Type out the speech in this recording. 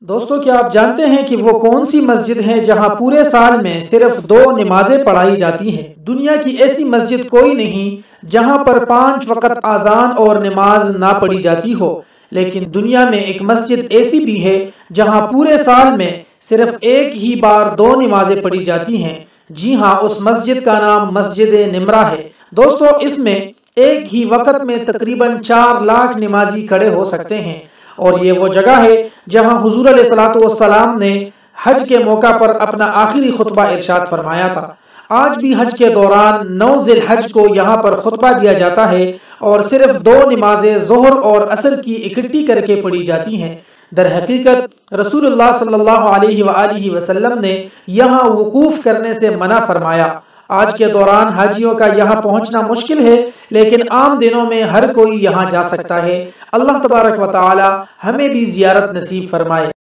दोस्तों, क्या आप जानते हैं कि वो कौन सी मस्जिद है जहां पूरे साल में सिर्फ 2 नमाजें पढ़ाई जाती हैं? दुनिया की ऐसी मस्जिद कोई नहीं जहां पर 5 वक्त आजान और नमाज ना पढ़ी जाती हो। लेकिन दुनिया में एक मस्जिद ऐसी भी है जहां पूरे साल में सिर्फ एक ही बार 2 नमाजें पढ़ी जाती हैं। जी हाँ, उस मस्जिद का नाम मस्जिद निमरा है। दोस्तों, इसमें एक ही वक्त में तकरीबन 4 लाख नमाजी खड़े हो सकते हैं और ये वो जगह है जहां हुजूर अलैहिस्सलातु वस्सलाम ने हज के मौका पर अपना आखिरी खुतबा इरशाद फरमाया था। आज भी हज के दौरान 9 ज़िलहज को यहाँ पर खुतबा दिया जाता है और सिर्फ 2 नमाजें ज़ोहर और असर की इकट्ठी करके पढ़ी जाती हैं। दर हकीकत रसूलुल्लाह सल्लल्लाहु अलैहि वसल्लम ने यहाँ वकूफ़ करने से मना फरमाया। आज के दौरान हाजियों का यहाँ पहुँचना मुश्किल है, लेकिन आम दिनों में हर कोई यहाँ जा सकता है। अल्लाह तबारक व तआला हमें भी ज़ियारत नसीब फरमाए।